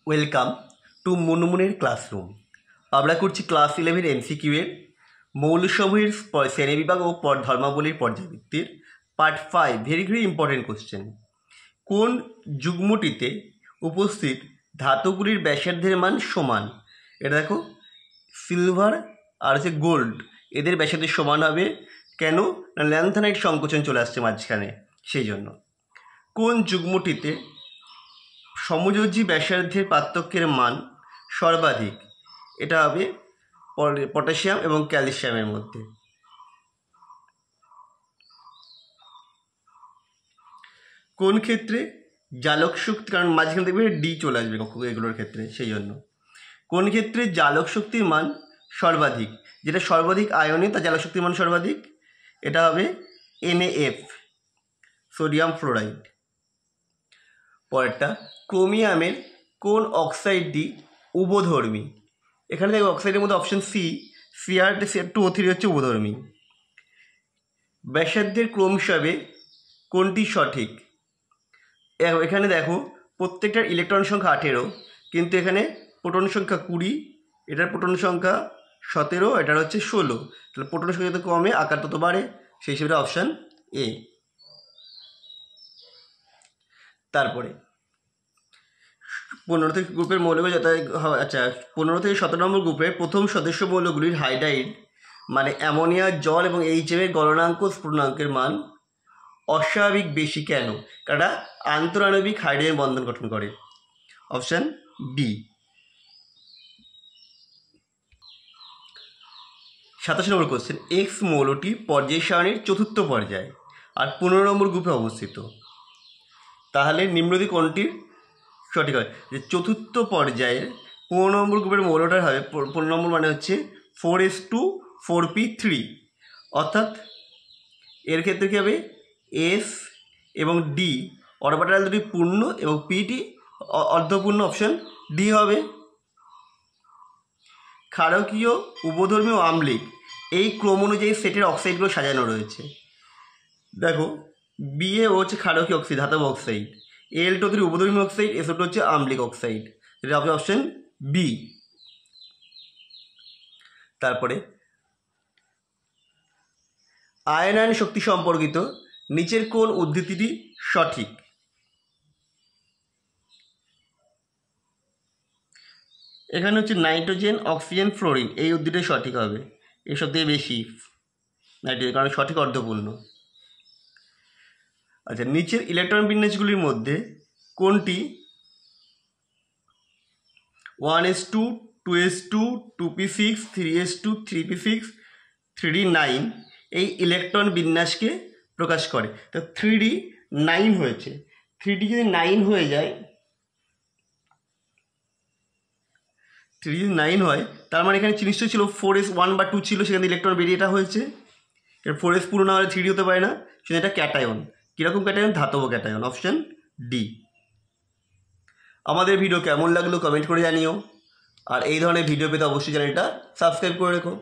Welcome to মুনমুনের classroom. আমরা করছি class 11 MCQ এর মৌলসমূহের শ্রেণীবিভাগ ও ধর্মাবলীর পর্যাবৃত্তির পার্ট 5। Very important question. কোন যুগ্মটিতে উপস্থিত ধাতুগুলির ব্যাসার্ধের মান সমান? এটা দেখো, সিলভার আর হচ্ছে গোল্ড, এদের ব্যাসার্ধের সমান হবে। কেন না, ল্যান্থানাইট সংকোচন চলে আসছে মাঝখানে, সেই জন্য। কোন যুগ্মটিতে সমযোজী ব্যাসার্ধের পার্থক্যের মান সর্বাধিক? এটা হবে পটাশিয়াম এবং ক্যালসিয়ামের মধ্যে। কোন ক্ষেত্রে জালক শক্তি, কারণ মাঝখানে দেখবে ডি চলে আসবে এগুলোর ক্ষেত্রে, সেই জন্য। কোন ক্ষেত্রে জালক শক্তির মান সর্বাধিক? যেটা সর্বাধিক আয়নে তার জালক শক্তির মান সর্বাধিক, এটা হবে NaF, সোডিয়াম ফ্লোরাইড। পরেরটা, ক্রোমিয়ামের কোন অক্সাইডটি উভধর্মী? এখানে দেখো অক্সাইডের মধ্যে অপশন CR2O3 হচ্ছে উভধর্মী। ব্যাসার্ধের ক্রম হিসাবে কোনটি সঠিক? এখানে দেখো প্রত্যেকটার ইলেকট্রন সংখ্যা 18, কিন্তু এখানে প্রোটন সংখ্যা 20, এটার প্রোটন সংখ্যা 17, এটার হচ্ছে 16। তাহলে প্রোটন সংখ্যা যত কমে আকার তত বাড়ে, সেই হিসেবে অপশান A। তারপরে 15 থেকে গ্রুপের মৌলগুলি আচ্ছা 15 থেকে 17 নম্বর গ্রুপের প্রথম সদস্য মৌলগুলির হাইড্রাইড মানে অ্যামোনিয়া, জল এবং HF গলনাঙ্ক স্ফুটনাঙ্কের মান অস্বাভাবিক বেশি কেন? কারণ আন্তরাণবিক হাইড্রোজেন বন্ধন গঠন করে। Option B। 27 নম্বর কোশ্চেন, এক্স মৌলটি পর্যায় সারণীর চতুর্থ পর্যায়ে আর 15 নম্বর গ্রুপে অবস্থিত। তাহলে নিম্নলিখিত কোনটির সঠিক হয়? যে চতুর্থ পর্যায়ের 15 নম্বর গ্রুপের মৌলটার হবে 15 নম্বর মানে হচ্ছে 4s2 4p3, অর্থাৎ এর ক্ষেত্রে কী হবে? S এবং D অরবিটাল দুটি পূর্ণ এবং পিটি অর্ধপূর্ণ, অপশান D হবে। ক্ষারকীয়, উভধর্মী ও আম্লিক এই ক্রম অনুযায়ী সেটের অক্সাইডগুলো সাজানো রয়েছে। দেখো BaO হচ্ছে ক্ষারকীয় অক্সাইড, ধাতব অক্সাইড, Al2O3 উভধর্মী অক্সাইড, SO2 হচ্ছে আম্লিক অক্সাইড, এটা হবে অপশান B। তারপরে আয়নায়ন শক্তি সম্পর্কিত নিচের কোন উদ্ধৃতিটি সঠিক? এখানে হচ্ছে নাইট্রোজেন, অক্সিজেন, ফ্লোরিন, এই উদ্ধৃতি সঠিক হবে। এর সব থেকে বেশি নাইট্রোজেন, কারণ সঠিক অর্ধপূর্ণ। আচ্ছা, নিচের ইলেকট্রন বিন্যাসগুলির মধ্যে কোনটি 1s2 2s2 2p6 3s2 3p6 3d9 এই ইলেকট্রন বিন্যাসকে প্রকাশ করে? তো 3d9 হয়েছে। 3d যদি 9 হয়ে যায়, 3d 9 হয়, তার মানে এখানে নিশ্চয়ই ছিল 4s1 বা 2 ছিল, সেখানে ইলেকট্রন বেরিয়ে এটা হয়েছে। 4s পুরো না হলে 3d হতে পারে না, সেটা এটা ক্যাটায়ন। কীরকম ক্যাটায়ন? ধাতব ক্যাটায়ন, অপশান D। আমাদের ভিডিও কেমন লাগলো কমেন্ট করে জানিও, আর এই ধরনের ভিডিও পেতে অবশ্যই চ্যানেলটা সাবস্ক্রাইব করে রেখো।